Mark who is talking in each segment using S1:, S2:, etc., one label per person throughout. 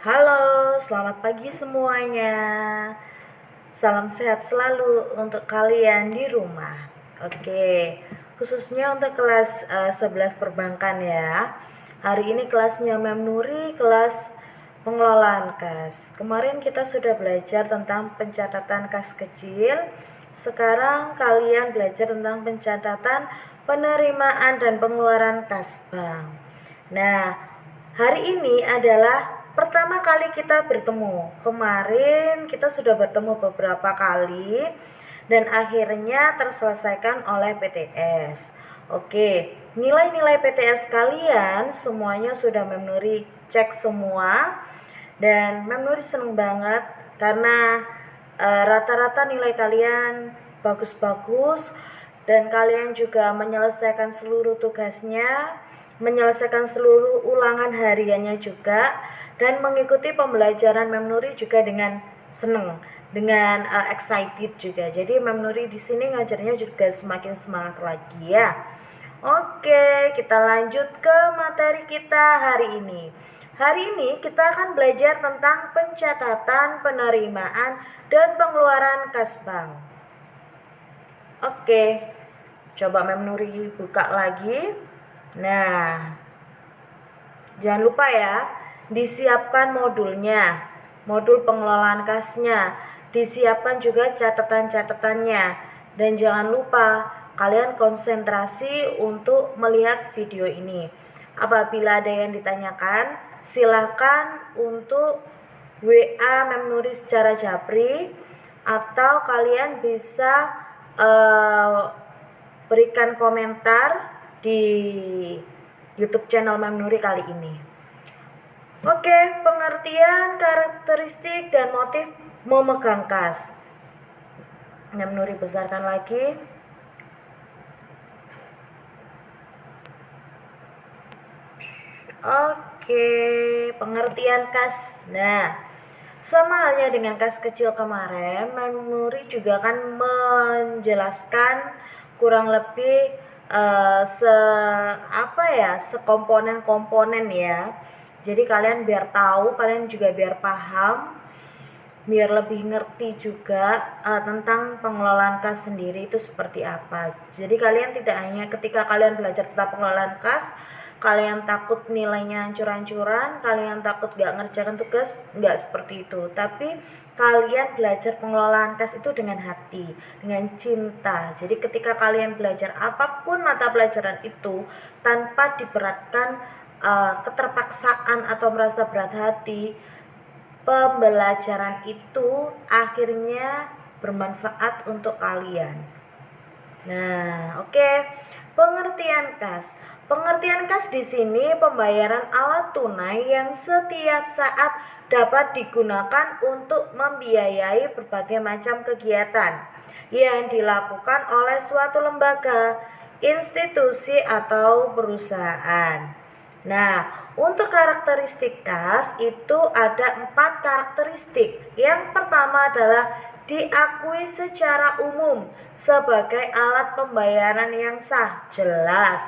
S1: Halo, selamat pagi semuanya. Salam sehat selalu untuk kalian di rumah. Oke, khususnya untuk kelas 11 perbankan ya. Hari ini kelasnya Mem Nuri, kelas pengelolaan kas. Kemarin kita sudah belajar tentang pencatatan kas kecil. Sekarang kalian belajar tentang pencatatan penerimaan dan pengeluaran kas bank. Nah, hari ini adalah pertama kali kita bertemu. Kemarin kita sudah bertemu beberapa kali dan akhirnya terselesaikan oleh PTS. Oke, nilai-nilai PTS kalian semuanya sudah Mem Nuri cek semua dan Mem Nuri seneng banget karena rata-rata nilai kalian bagus-bagus dan kalian juga menyelesaikan seluruh tugasnya, menyelesaikan seluruh ulangan hariannya juga, dan mengikuti pembelajaran Mem Nuri juga dengan seneng, dengan excited juga. Jadi Mem Nuri di sini ngajarnya juga semakin semangat lagi ya. Oke, kita lanjut ke materi kita hari ini. Hari ini kita akan belajar tentang pencatatan, penerimaan, dan pengeluaran kas bank. Oke, coba Mem Nuri buka lagi. Nah, jangan lupa ya, disiapkan modulnya, modul pengelolaan kasnya, disiapkan juga catatan-catatannya. Dan jangan lupa kalian konsentrasi untuk melihat video ini. Apabila ada yang ditanyakan, silakan untuk WA Mem Nuri secara japri, atau kalian bisa berikan komentar di YouTube channel Mem Nuri kali ini. Oke, pengertian, karakteristik, dan motif memegang kas. Mem Nuri besarkan lagi. Oke, pengertian kas. Nah, sama halnya dengan kas kecil kemarin, Mem Nuri juga akan menjelaskan kurang lebih sekomponen-komponen ya. Jadi kalian biar tahu, kalian juga biar paham, biar lebih ngerti juga tentang pengelolaan kas sendiri itu seperti apa. Jadi kalian tidak hanya ketika kalian belajar tentang pengelolaan kas, kalian takut nilainya hancur-hancuran, kalian takut gak ngerjakan tugas, gak seperti itu. Tapi kalian belajar pengelolaan kas itu dengan hati, dengan cinta. Jadi ketika kalian belajar apapun mata pelajaran itu tanpa diberatkan keterpaksaan atau merasa berat hati, pembelajaran itu akhirnya bermanfaat untuk kalian. Nah, oke. Pengertian kas. Pengertian kas di sini pembayaran alat tunai yang setiap saat dapat digunakan untuk membiayai berbagai macam kegiatan yang dilakukan oleh suatu lembaga, institusi, atau perusahaan. Nah, untuk karakteristik kas itu ada 4 karakteristik. Yang pertama adalah diakui secara umum sebagai alat pembayaran yang sah. Jelas,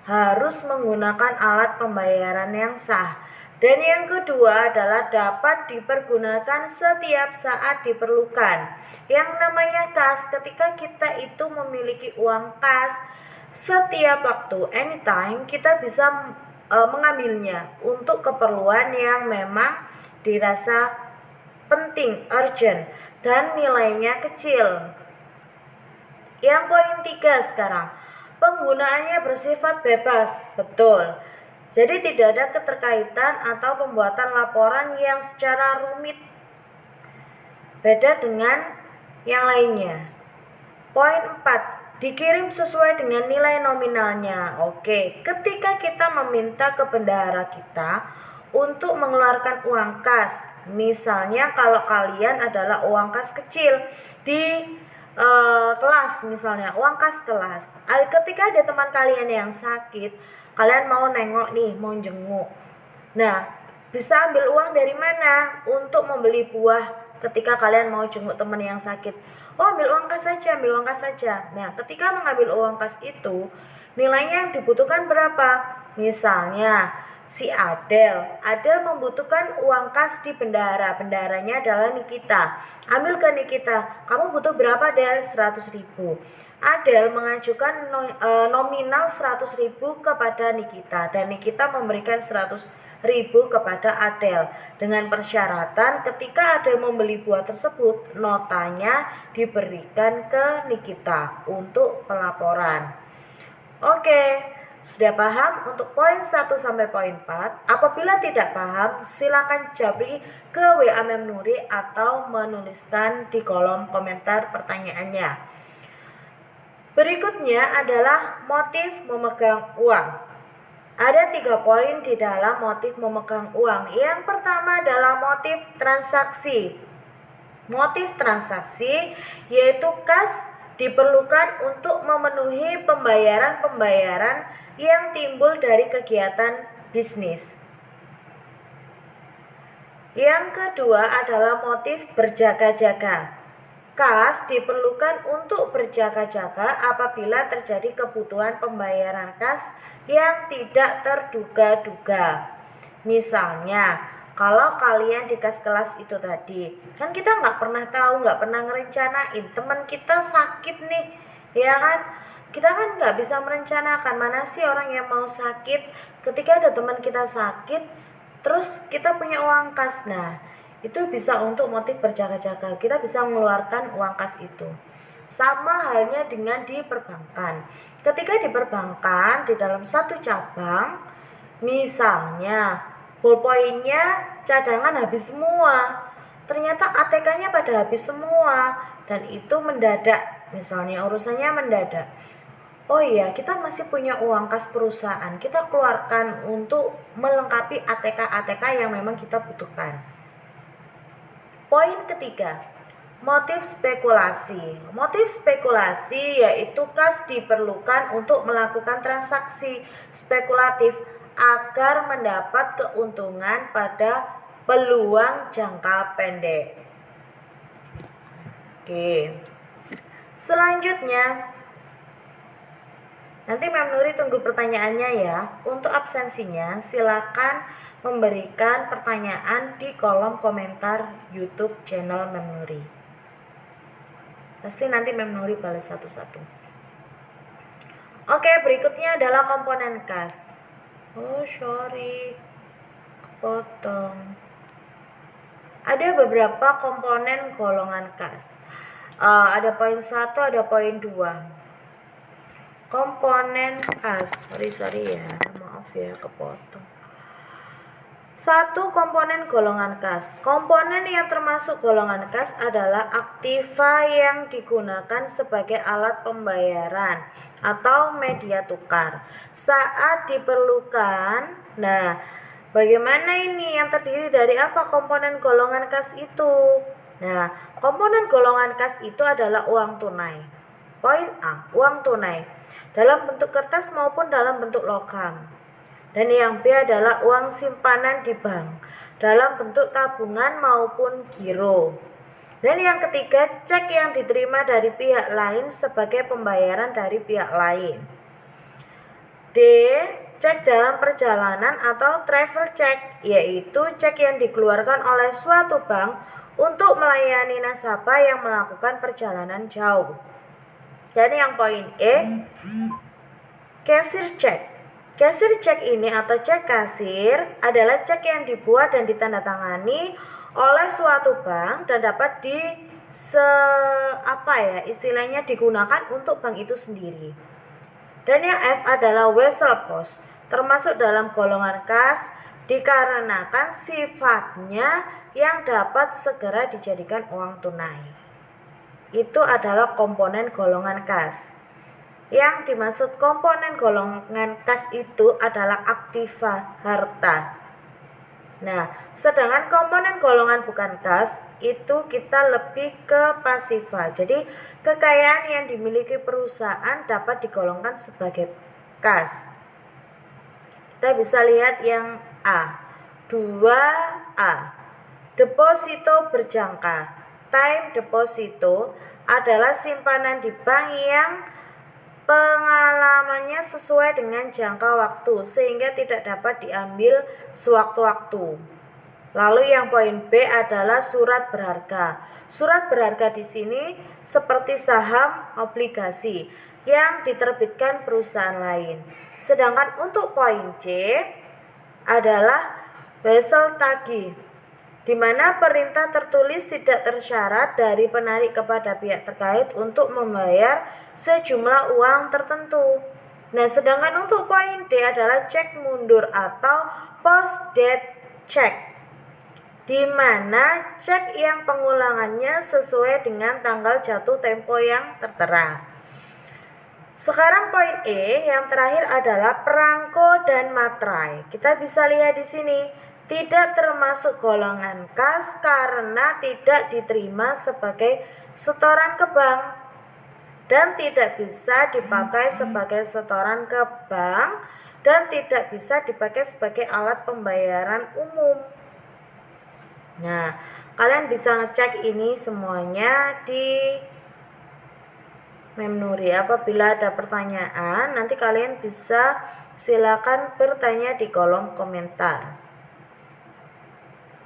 S1: harus menggunakan alat pembayaran yang sah. Dan yang kedua adalah dapat dipergunakan setiap saat diperlukan. Yang namanya kas, ketika kita itu memiliki uang kas, setiap waktu, anytime, kita bisa mengambilnya untuk keperluan yang memang dirasa penting, urgent, dan nilainya kecil. Yang poin 3 sekarang, penggunaannya bersifat bebas. Betul. Jadi tidak ada keterkaitan atau pembuatan laporan yang secara rumit. Beda dengan yang lainnya. Poin 4, dikirim sesuai dengan nilai nominalnya. Oke, ketika kita meminta ke bendahara kita untuk mengeluarkan uang kas, misalnya kalau kalian adalah uang kas kecil di kelas, misalnya uang kas kelas, ketika ada teman kalian yang sakit, kalian mau nengok nih, mau jenguk, nah bisa ambil uang dari mana untuk membeli buah ketika kalian mau jenguk teman yang sakit? Oh, ambil uang kas saja, ambil uang kas saja. Nah, ketika mengambil uang kas itu, nilainya yang dibutuhkan berapa? Misalnya si Adel. Adel membutuhkan uang kas di bendahara. Bendaharanya adalah Nikita. Ambil ke Nikita. Kamu butuh berapa, Del? 100.000. Adel mengajukan nominal 100.000 kepada Nikita dan Nikita memberikan 100.000 kepada Adel dengan persyaratan ketika Adel membeli buah tersebut notanya diberikan ke Nikita untuk pelaporan. Oke, sudah paham untuk poin 1 sampai poin 4? Apabila tidak paham, silakan japri ke WA Mem Nuri atau menuliskan di kolom komentar pertanyaannya. Berikutnya adalah motif memegang uang. Ada 3 poin di dalam motif memegang uang. Yang pertama adalah motif transaksi. Motif transaksi yaitu kas diperlukan untuk memenuhi pembayaran-pembayaran yang timbul dari kegiatan bisnis. Yang kedua adalah motif berjaga-jaga. Kas diperlukan untuk berjaga-jaga apabila terjadi kebutuhan pembayaran kas yang tidak terduga-duga. Misalnya, kalau kalian di kas kelas itu tadi, kan kita nggak pernah tahu, nggak pernah ngerencanain teman kita sakit nih, ya kan? Kita kan nggak bisa merencanakan, mana sih orang yang mau sakit. Ketika ada teman kita sakit, terus kita punya uang kas, nah itu bisa untuk motif berjaga-jaga. Kita bisa mengeluarkan uang kas itu. Sama halnya dengan di perbankan. Ketika di perbankan, di dalam satu cabang, misalnya ballpointnya cadangan habis semua, ternyata ATK-nya pada habis semua, dan itu mendadak, misalnya urusannya mendadak. Oh iya, kita masih punya uang kas perusahaan, kita keluarkan untuk melengkapi ATK-ATK yang memang kita butuhkan. Poin ketiga, motif spekulasi. Motif spekulasi yaitu kas diperlukan untuk melakukan transaksi spekulatif agar mendapat keuntungan pada peluang jangka pendek. Oke. Selanjutnya, nanti Mem Nuri tunggu pertanyaannya ya. Untuk absensinya silakan memberikan pertanyaan di kolom komentar YouTube channel Mem Nuri. Pasti nanti Mem Nuri balas satu-satu. Oke, berikutnya adalah komponen kas. Oh, sorry. Potong. Ada beberapa komponen golongan kas. Ada poin 1, ada poin 2. Komponen kas. Sorry ya. Maaf ya kepotong. 1. Komponen golongan kas. Komponen yang termasuk golongan kas adalah aktiva yang digunakan sebagai alat pembayaran atau media tukar saat diperlukan. Nah, bagaimana ini yang terdiri dari apa komponen golongan kas itu? Nah, komponen golongan kas itu adalah uang tunai. Poin A, uang tunai dalam bentuk kertas maupun dalam bentuk logam. Dan yang B adalah uang simpanan di bank dalam bentuk tabungan maupun giro. Dan yang ketiga, cek yang diterima dari pihak lain sebagai pembayaran dari pihak lain. D. Cek dalam perjalanan atau travel check, yaitu cek yang dikeluarkan oleh suatu bank untuk melayani nasabah yang melakukan perjalanan jauh. Dan yang poin E, cashier check. Cashier check ini atau cek kasir adalah cek yang dibuat dan ditandatangani oleh suatu bank dan dapat istilahnya digunakan untuk bank itu sendiri. Dan yang F adalah wesel post, termasuk dalam golongan kas dikarenakan sifatnya yang dapat segera dijadikan uang tunai. Itu adalah komponen golongan kas. Yang dimaksud komponen golongan kas itu adalah aktiva harta. Nah, sedangkan komponen golongan bukan kas itu kita lebih ke pasiva. Jadi, kekayaan yang dimiliki perusahaan dapat digolongkan sebagai kas. Kita bisa lihat yang A. 2A. Deposito berjangka. Time deposito adalah simpanan di bank yang pengalamannya sesuai dengan jangka waktu sehingga tidak dapat diambil sewaktu-waktu. Lalu yang poin B adalah surat berharga. Surat berharga di sini seperti saham, obligasi yang diterbitkan perusahaan lain. Sedangkan untuk poin C adalah wesel tagih, di mana perintah tertulis tidak tersyarat dari penarik kepada pihak terkait untuk membayar sejumlah uang tertentu. Nah, sedangkan untuk poin D adalah cek mundur atau post date check, di mana cek yang pengulangannya sesuai dengan tanggal jatuh tempo yang tertera. Sekarang poin E yang terakhir adalah perangko dan materai. Kita bisa lihat di sini tidak termasuk golongan kas karena tidak diterima sebagai setoran ke bank dan tidak bisa dipakai sebagai setoran ke bank dan tidak bisa dipakai sebagai alat pembayaran umum. Nah, kalian bisa ngecek ini semuanya di Memnuri. Apabila ada pertanyaan, nanti kalian bisa silakan bertanya di kolom komentar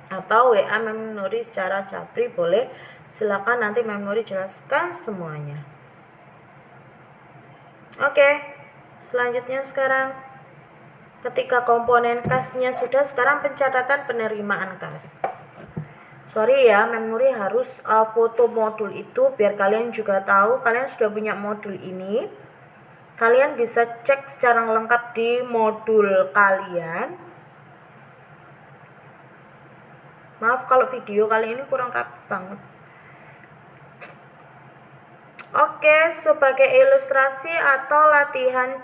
S1: atau WA Memnuri secara japri boleh. Silakan nanti Memnuri jelaskan semuanya. Oke, selanjutnya sekarang ketika komponen kasnya sudah, sekarang pencatatan penerimaan kas. Sorry ya, Memnuri harus foto modul itu biar kalian juga tahu kalian sudah punya modul ini. Kalian bisa cek secara lengkap di modul kalian. Maaf kalau video kali ini kurang rapi banget. Oke, sebagai ilustrasi atau latihan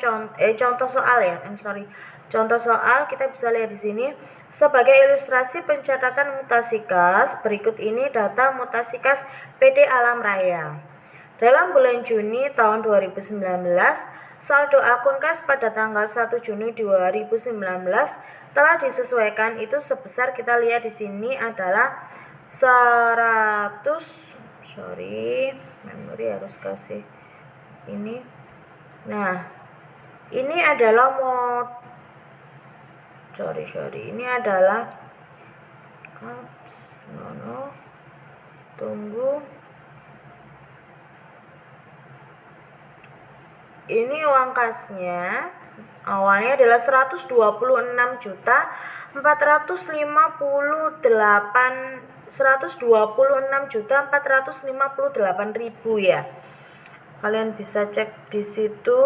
S1: contoh soal ya. Contoh soal kita bisa lihat di sini. Sebagai ilustrasi pencatatan mutasi kas, berikut ini data mutasi kas PT Alam Raya. Dalam bulan Juni tahun 2019, saldo akun kas pada tanggal 1 Juni 2019 telah disesuaikan, itu sebesar, kita lihat di sini adalah 100. Memori harus kasih ini. Nah, ini adalah ini adalah tunggu. Ini uang kasnya awalnya adalah 126.458.000 ya. Kalian bisa cek di situ.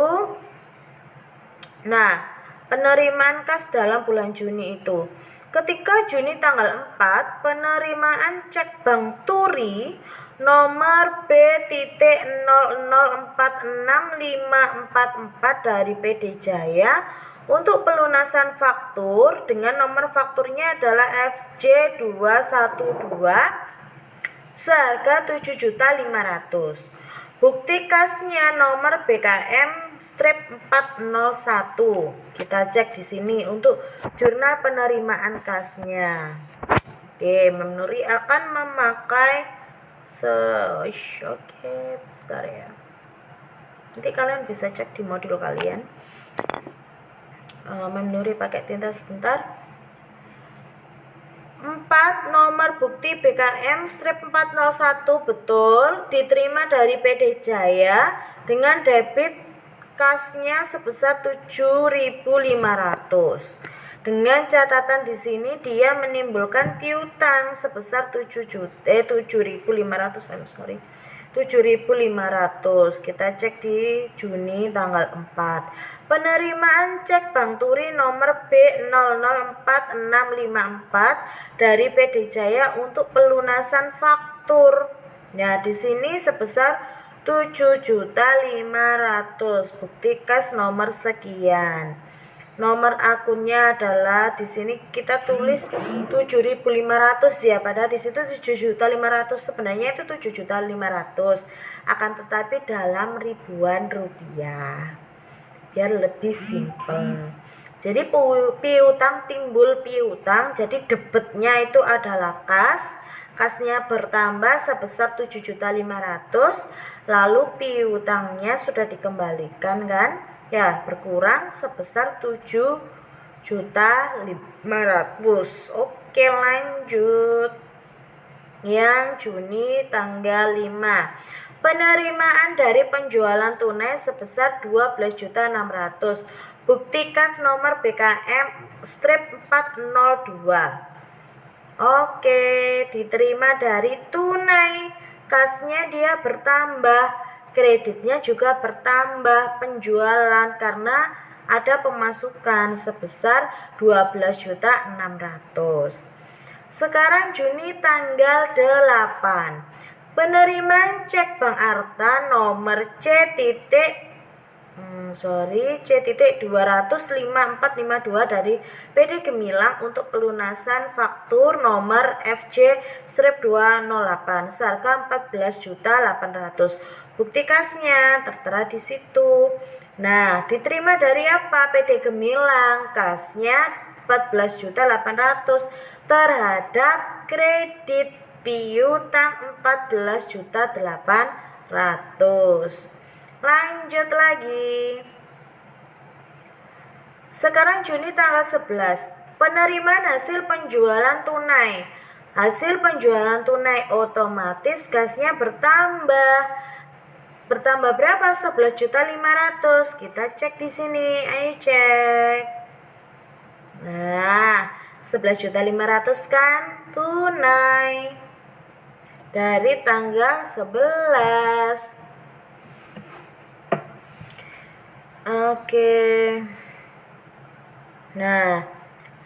S1: Nah, penerimaan kas dalam bulan Juni itu. Ketika Juni tanggal 4, penerimaan cek Bank Turi nomor B.00465544 dari PD Jaya untuk pelunasan faktur dengan nomor fakturnya adalah FJ212 seharga 7.500.000. Bukti kasnya nomor BKM-401. Kita cek di sini untuk jurnal penerimaan kasnya. Oke, Memnuri akan memakai bentar ya. Nanti kalian bisa cek di modul kalian. Memnuri pakai tinta sebentar. 4. Nomor bukti BKM-401 betul diterima dari PD Jaya dengan debit kasnya sebesar 7.500. Dengan catatan di sini dia menimbulkan piutang sebesar 7.500. Kita cek di Juni tanggal 4. Penerimaan cek Bank Turi nomor B004654 dari PD Jaya untuk pelunasan faktur. Nah, di sini sebesar 7.500.000. Bukti kas nomor sekian. Nomor akunnya adalah di sini kita tulis 7.500 ya, padahal di situ 7.500, sebenarnya itu 7.500, akan tetapi dalam ribuan rupiah biar lebih simpel. Jadi piutang timbul piutang, jadi debetnya itu adalah kasnya bertambah sebesar 7.500.000, lalu piutangnya sudah dikembalikan kan? Ya, berkurang sebesar 7.500.000. Oke, lanjut. Yang Juni tanggal 5. Penerimaan dari penjualan tunai sebesar 12.600.000. Bukti kas nomor BKM strip 402. Oke, diterima dari tunai. Kasnya dia bertambah, kreditnya juga bertambah penjualan karena ada pemasukan sebesar 12.600.000. Sekarang Juni tanggal 8. Penerimaan cek Bank Arta nomor C.205.452 dari PD Gemilang untuk pelunasan faktur nomor FC-208 seharga 14.800.000. Bukti kasnya tertera di situ. Nah, diterima dari apa? PD Gemilang, kasnya 14.800.000 terhadap kredit piutang 14.800.000. Lanjut lagi. Sekarang Juni tanggal 11. Penerimaan hasil penjualan tunai. Hasil penjualan tunai otomatis kasnya bertambah. Bertambah berapa? 11.500.000. Kita cek di sini. Ayo cek. Nah, 11.500.000 kan tunai dari tanggal 11. Oke. Nah,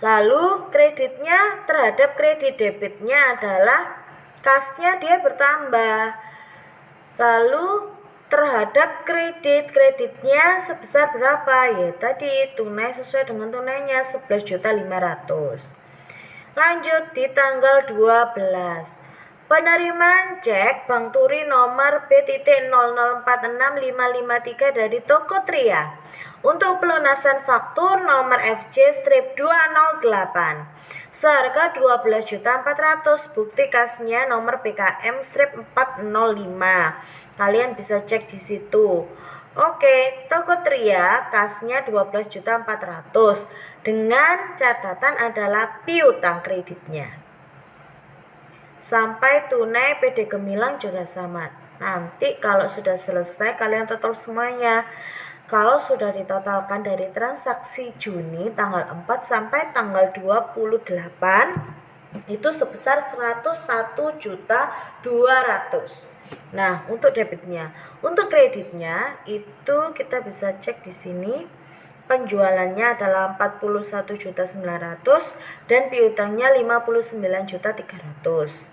S1: lalu kreditnya terhadap kredit debitnya adalah kasnya dia bertambah. Lalu terhadap kreditnya sebesar berapa? Ya tadi tunai sesuai dengan tunainya 11.500.000. Lanjut di tanggal 12. Penerimaan cek Bank Turi nomor B.0046553 dari Toko Tria untuk pelunasan faktur nomor FC-208 seharga 12.400.000. Bukti kasnya nomor BKM-405. Kalian bisa cek di situ. Oke, Toko Tria kasnya 12.400.000 dengan catatan adalah piutang kreditnya. Sampai tunai PD Gemilang juga sama. Nanti kalau sudah selesai kalian total semuanya. Kalau sudah ditotalkan dari transaksi Juni tanggal 4 sampai tanggal 28 itu sebesar 101.200.000. Nah, untuk debitnya, untuk kreditnya itu kita bisa cek di sini. Penjualannya adalah 41.900.000 dan piutangnya 59.300.000.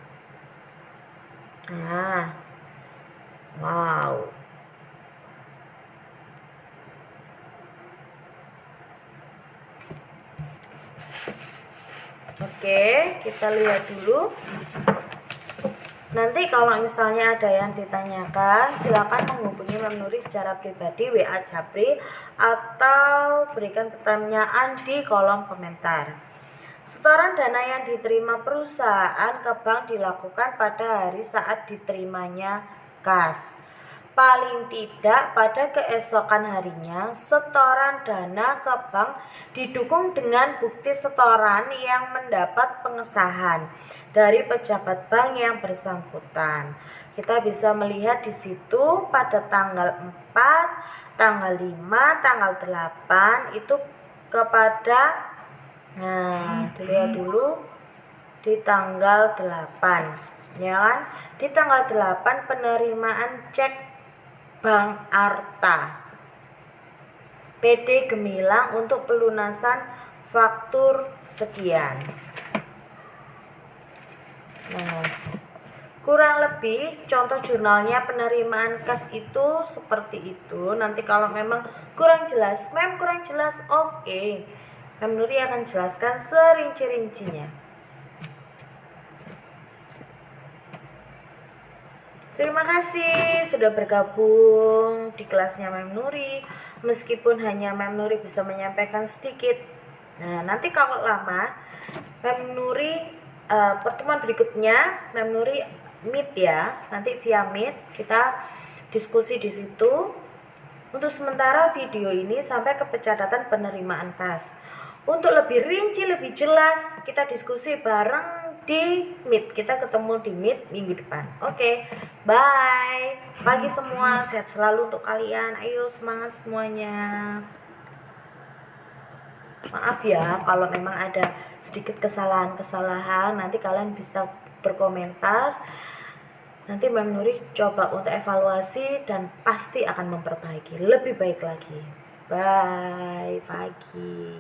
S1: Nah, wow. Oke, kita lihat dulu. Nanti kalau misalnya ada yang ditanyakan, silakan menghubungi Mem Nuri secara pribadi WA Japri atau berikan pertanyaan di kolom komentar. Setoran dana yang diterima perusahaan ke bank dilakukan pada hari saat diterimanya kas. Paling tidak pada keesokan harinya, setoran dana ke bank didukung dengan bukti setoran yang mendapat pengesahan dari pejabat bank yang bersangkutan. Kita bisa melihat di situ pada tanggal 4, tanggal 5, tanggal 8 itu kepada dilihat dulu di tanggal 8. Ya kan? Di tanggal 8 penerimaan cek Bank Arta PD Gemilang untuk pelunasan faktur sekian. Nah, kurang lebih contoh jurnalnya penerimaan kas itu seperti itu. Nanti kalau memang kurang jelas, kurang jelas, oke. Mem Nuri akan jelaskan serinci-rincinya. Terima kasih sudah bergabung di kelasnya Mem Nuri. Meskipun hanya Mem Nuri bisa menyampaikan sedikit Nah, nanti kalau lama, Mem Nuri pertemuan berikutnya Mem Nuri meet ya, nanti via meet kita diskusi di situ. Untuk sementara video ini sampai ke pencatatan penerimaan kas. Untuk lebih rinci, lebih jelas, kita diskusi bareng di Meet. Kita ketemu di Meet minggu depan. Oke, bye. Pagi semua, sehat selalu untuk kalian. Ayo semangat semuanya. Maaf ya kalau memang ada sedikit kesalahan-kesalahan, nanti kalian bisa berkomentar. Nanti Mem Nuri coba untuk evaluasi dan pasti akan memperbaiki lebih baik lagi. Bye, pagi.